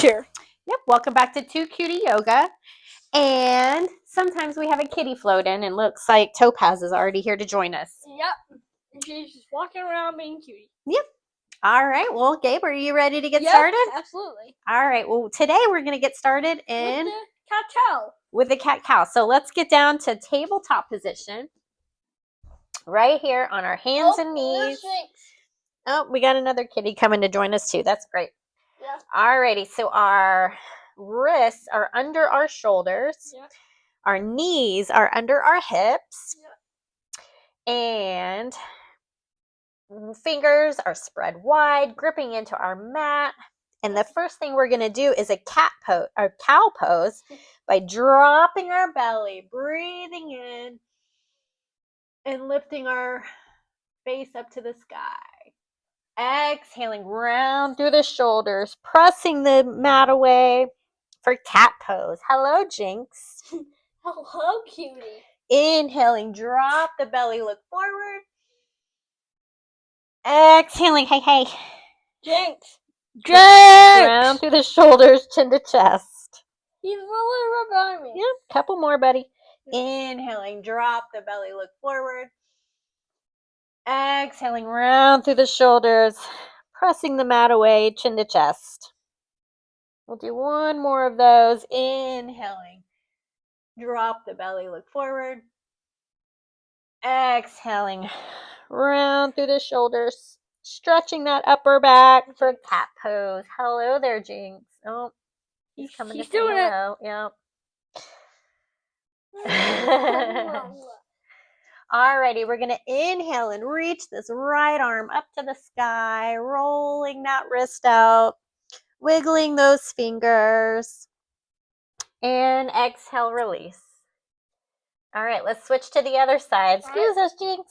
teacher. Yep, welcome back to Two Cutie Yoga. And sometimes we have a kitty float in, and looks like Topaz is already here to join us. Yep. And she's just walking around being cutie. Yep. All right. Well, Gabe, are you ready to get started? Absolutely. All right. Well, today we're going to get started with the cat-cow. With the cat-cow. So let's get down to tabletop position. Right here on our hands and knees. Oh, we got another kitty coming to join us too. That's great. Yeah. All righty. So our wrists are under our shoulders. Yeah. Our knees are under our hips. Yeah. And fingers are spread wide, gripping into our mat. And the first thing we're going to do is a cat pose or cow pose by dropping our belly, breathing in, and lifting our face up to the sky. Exhaling round through the shoulders, pressing the mat away for cat pose. Hello, Jinx. Hello, cutie. Inhaling, drop the belly, look forward. Exhaling, hey. Jinx. Round through the shoulders, chin to chest. He's really rubbing me. Yeah, couple more, buddy. Inhaling, drop the belly, look forward. Exhaling, round through the shoulders, pressing the mat away, chin to chest. We'll do one more of those. Inhaling, drop the belly, look forward. Exhaling, round through the shoulders, stretching that upper back for cat pose. Hello there, Jinx. Oh, he's coming to say hello. Yep. Alrighty, we're going to inhale and reach this right arm up to the sky, rolling that wrist out, wiggling those fingers, and exhale, release. All right, let's switch to the other side. Excuse us, Jinx.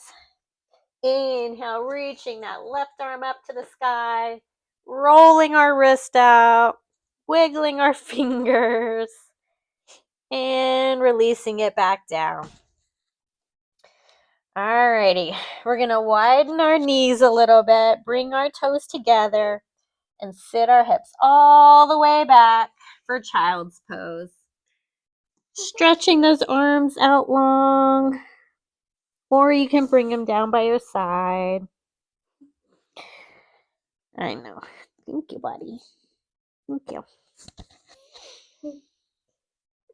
Inhale, reaching that left arm up to the sky, rolling our wrist out, wiggling our fingers, and releasing it back down. Alrighty, we're going to widen our knees a little bit, bring our toes together, and sit our hips all the way back for child's pose. Stretching those arms out long, or you can bring them down by your side. I know. Thank you, buddy. Thank you.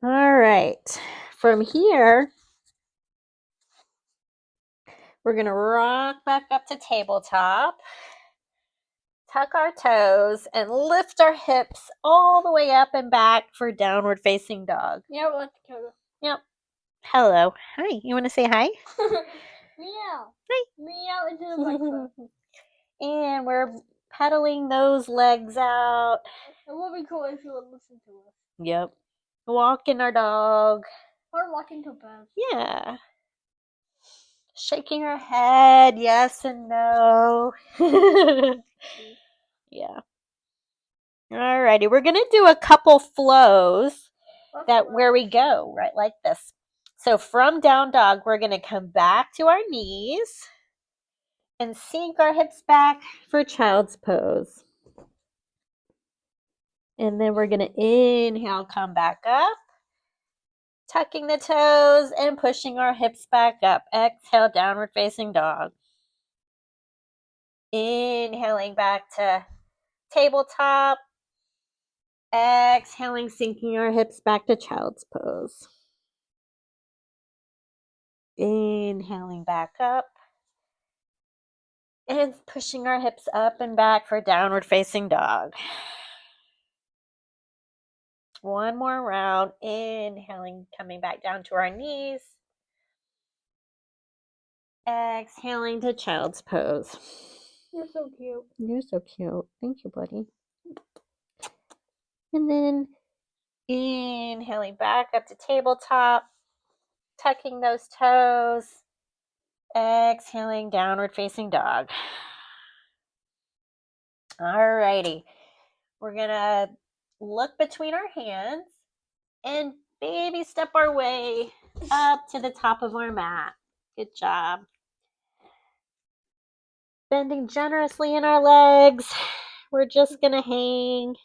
All right. From here, we're going to rock back up to tabletop, tuck our toes, and lift our hips all the way up and back for downward facing dog. Yeah, let's go. Yep. Hello. Hi. You want to say hi? Meow. Hi. Meow into the microphone. And we're pedaling those legs out. It would be cool if you would listen to us. Yep. Walking our dog. Or walking to bed. Yeah. Shaking our head, yes and no. Yeah. Alrighty, we're gonna do a couple flows where we go, right, like this. So from down dog, we're gonna come back to our knees and sink our hips back for child's pose. And then we're gonna inhale, come back up. Tucking the toes and pushing our hips back up. Exhale, downward facing dog. Inhaling back to tabletop. Exhaling, sinking our hips back to child's pose. Inhaling back up. And pushing our hips up and back for downward facing dog. One more round. Inhaling, coming back down to our knees. Exhaling to child's pose. You're so cute. You're so cute. Thank you, buddy. And then inhaling back up to tabletop, tucking those toes. Exhaling, downward facing dog. Alrighty. We're going to look between our hands and baby step our way up to the top of our mat. Good job. Bending generously in our legs. We're just going to hang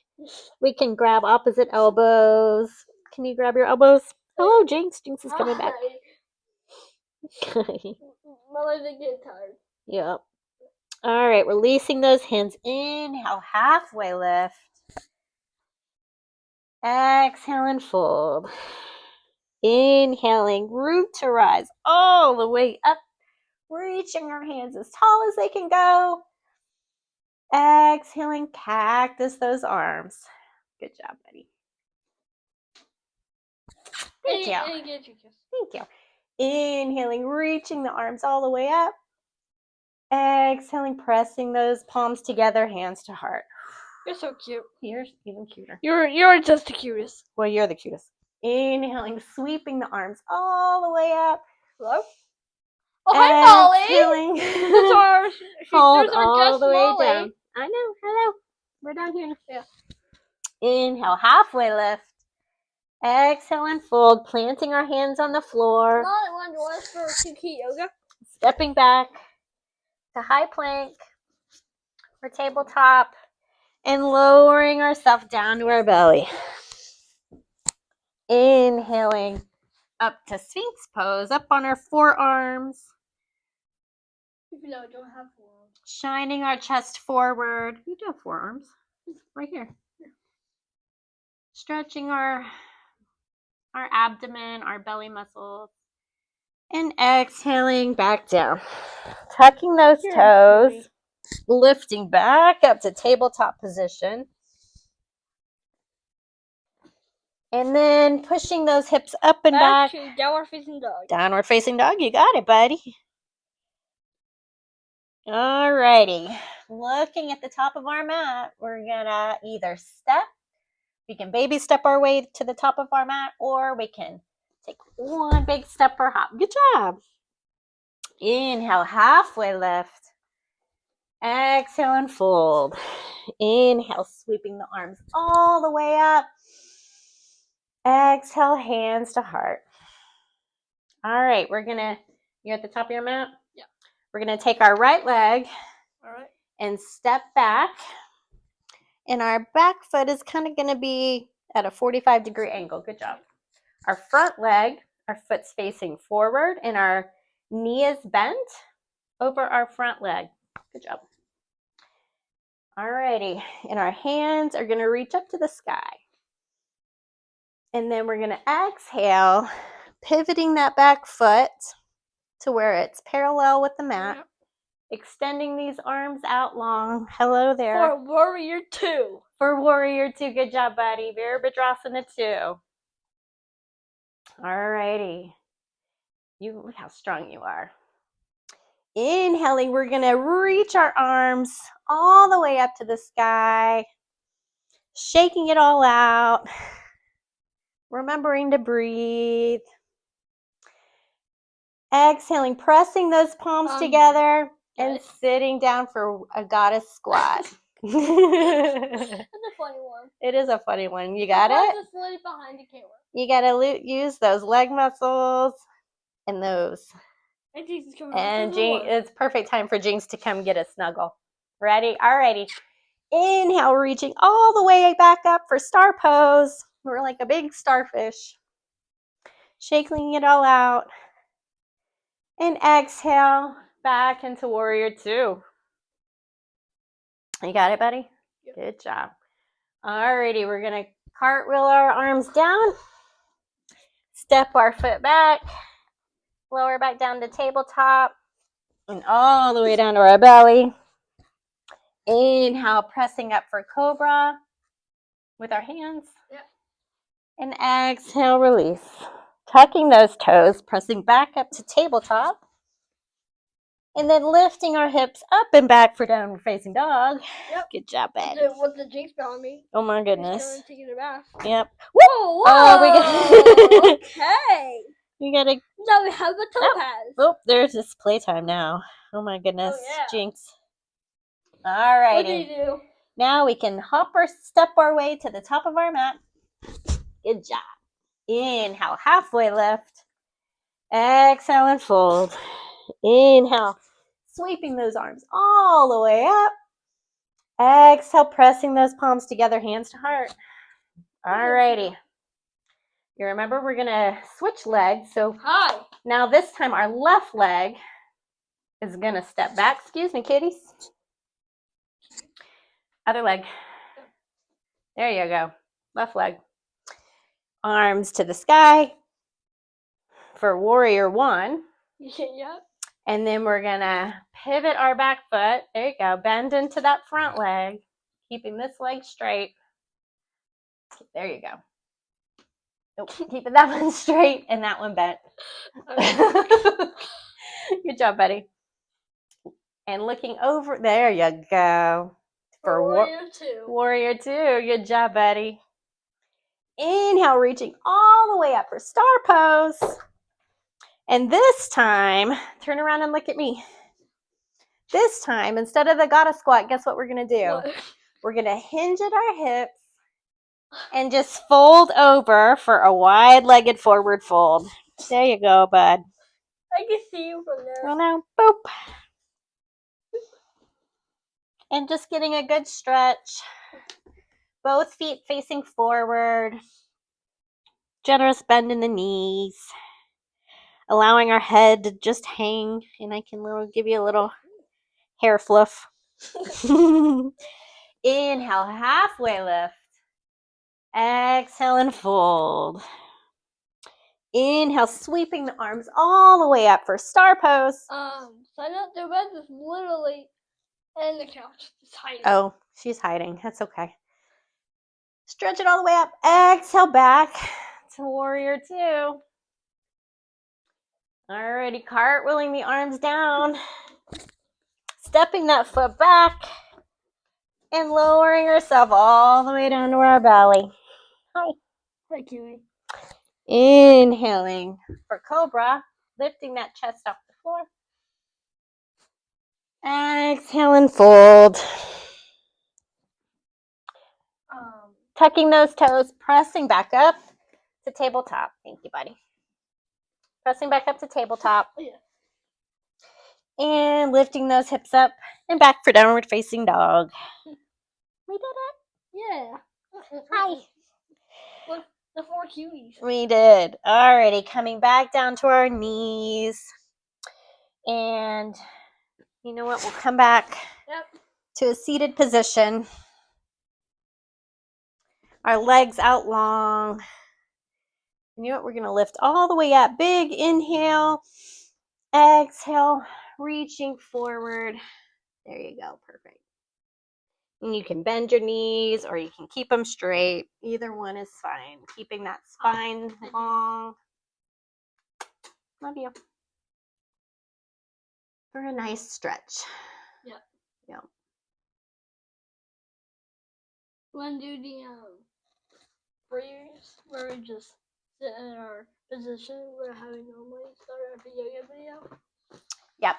We can grab opposite elbows. Can you grab your elbows? Hello, Jinx. Jinx is coming back. My legs are getting tired. Yep. All right, releasing those hands. Inhale, halfway lift. Exhale and fold. Inhaling, root to rise all the way up. Reaching our hands as tall as they can go. Exhaling, cactus those arms. Good job, buddy. Thank you. Thank you. Inhaling, reaching the arms all the way up. Exhaling, pressing those palms together, hands to heart. You're so cute. You're even cuter. You're just the cutest. Well, you're the cutest. Inhaling, sweeping the arms all the way up. Hello? Oh, hi, Exhaling. Molly. Fold Those are all just the way Molly. down. I know. Hello. We're down here. Yeah. Inhale, halfway lift. Exhale and fold, planting our hands on the floor. Molly, want to join us for Kiki yoga? Stepping back to high plank or tabletop and lowering ourselves down to our belly. Inhaling up to Sphinx pose, up on our forearms. Even though I don't have forearms. Shining our chest forward. You do have forearms. Right here. Stretching our abdomen, our belly muscles. And exhaling back down. Tucking those toes. Lifting back up to tabletop position. And then pushing those hips up and back. To downward facing dog. Downward facing dog. You got it, buddy. Alrighty. Looking at the top of our mat, we're going to either step. We can baby step our way to the top of our mat, or we can take one big step or hop. Good job. Inhale, halfway lift. Exhale and fold. Inhale, sweeping the arms all the way up. Exhale, hands to heart. All right, you're at the top of your mat? Yeah. We're going to take our right leg and step back. And our back foot is kind of going to be at a 45-degree angle. Good job. Our front leg, our foot's facing forward, and our knee is bent over our front leg. Good job. Alrighty, and our hands are going to reach up to the sky. And then we're going to exhale, pivoting that back foot to where it's parallel with the mat. Yep. Extending these arms out long. Hello there. For warrior 2. For warrior 2. Good job, buddy. Virabhadrasana 2. Alrighty. Look how strong you are. Inhaling, we're going to reach our arms all the way up to the sky. Shaking it all out. Remembering to breathe. Exhaling, pressing those palms together and sitting down for a goddess squat. That's a funny one. It is a funny one. You got it? Just really behind the camera. You got to use those leg muscles and those. And Jinx is coming and it's perfect time for Jinx to come get a snuggle. Ready? Alrighty. Inhale, reaching all the way back up for star pose. We're like a big starfish. Shaking it all out. And exhale back into warrior 2. You got it, buddy? Yep. Good job. Alrighty, we're going to cartwheel our arms down. Step our foot back. Lower back down to tabletop. And all the way down to our belly. Inhale, pressing up for cobra with our hands. Yep. And exhale, release. Tucking those toes, pressing back up to tabletop. And then lifting our hips up and back for downward facing dog. Yep. Good job, Betty. With the Jinx behind me. Oh my goodness. Taking a bath. Yep. Whoa, whoa. Oh, okay. We gotta. Now we have a topaz. Oh, there's this playtime now. Oh my goodness. Oh, yeah. Jinx. Alrighty. What do you do? Now we can hop or step our way to the top of our mat. Good job. Inhale, halfway lift. Exhale and fold. Inhale, sweeping those arms all the way up. Exhale, pressing those palms together, hands to heart. Alrighty. You remember we're going to switch legs. So Hi. now this time our left leg is going to step back. Excuse me, kitties. Other leg. There you go. Left leg. Arms to the sky for warrior one. Yep. And then we're going to pivot our back foot. There you go. Bend into that front leg, keeping this leg straight. There you go. Nope. Keeping that one straight and that one bent. Good job, buddy. And looking over. There you go. For warrior two. Warrior two. Good job, buddy. Inhale, reaching all the way up for star pose. And this time, turn around and look at me. This time, instead of the goddess squat, guess what we're going to do? What? We're going to hinge at our hips and just fold over for a wide-legged forward fold. There you go, bud. I can see you from there. Well, now, boop. And just getting a good stretch. Both feet facing forward. Generous bend in the knees. Allowing our head to just hang. And I can give you a little hair fluff. Inhale, halfway lift. Exhale and fold. Inhale, sweeping the arms all the way up for star pose. Sign up the bed is literally in the couch. It's hiding. Oh, she's hiding. That's okay. Stretch it all the way up. Exhale back to warrior two. Alrighty, cartwheeling the arms down. Stepping that foot back. And lowering herself all the way down to our belly. Hi. Hi, Kiwi. Inhaling for cobra. Lifting that chest off the floor. Exhale and fold. Tucking those toes, pressing back up to tabletop. Thank you, buddy. Pressing back up to tabletop. Yeah. And lifting those hips up and back for downward facing dog. We did it. Yeah. Hi. Look, the 4 cuties. We did. Alrighty, coming back down to our knees. And you know what? We'll come back to a seated position. Our legs out long. You know what? We're going to lift all the way up. Big inhale. Exhale. Reaching forward. There you go. Perfect. And you can bend your knees or you can keep them straight. Either one is fine. Keeping that spine long. Love you. For a nice stretch. Yeah. Yeah. Want to do the breeze where we just sit in our position we're having normally start every yoga video? Yep.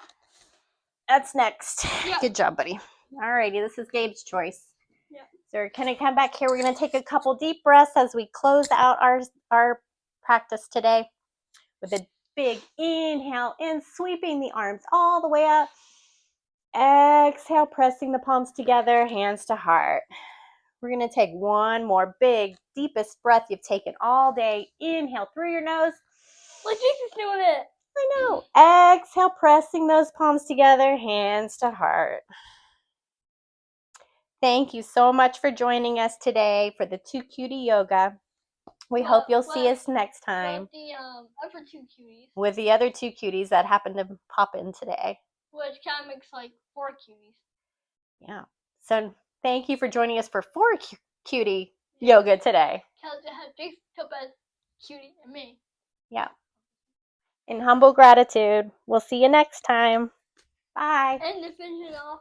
That's next. Yep. Good job, buddy. Alrighty, this is Gabe's choice. Yeah. So we're gonna come back here. We're gonna take a couple deep breaths as we close out our practice today with a big inhale in, sweeping the arms all the way up. Exhale, pressing the palms together, hands to heart. We're gonna take one more big, deepest breath you've taken all day. Inhale through your nose. Like Jesus doing it. I know. Exhale, pressing those palms together, hands to heart. Thank you so much for joining us today for the 2 Cutie Yoga. We hope you'll see us next time. With the other 2 cuties. With the other 2 cuties that happen to pop in today. Which kind of makes like 4 cuties. Yeah. So thank you for joining us for 4 Cutie Yoga today. Because it had Jason, Topaz, Cutie, and me. Yeah. In humble gratitude. We'll see you next time. Bye. And to finish it off,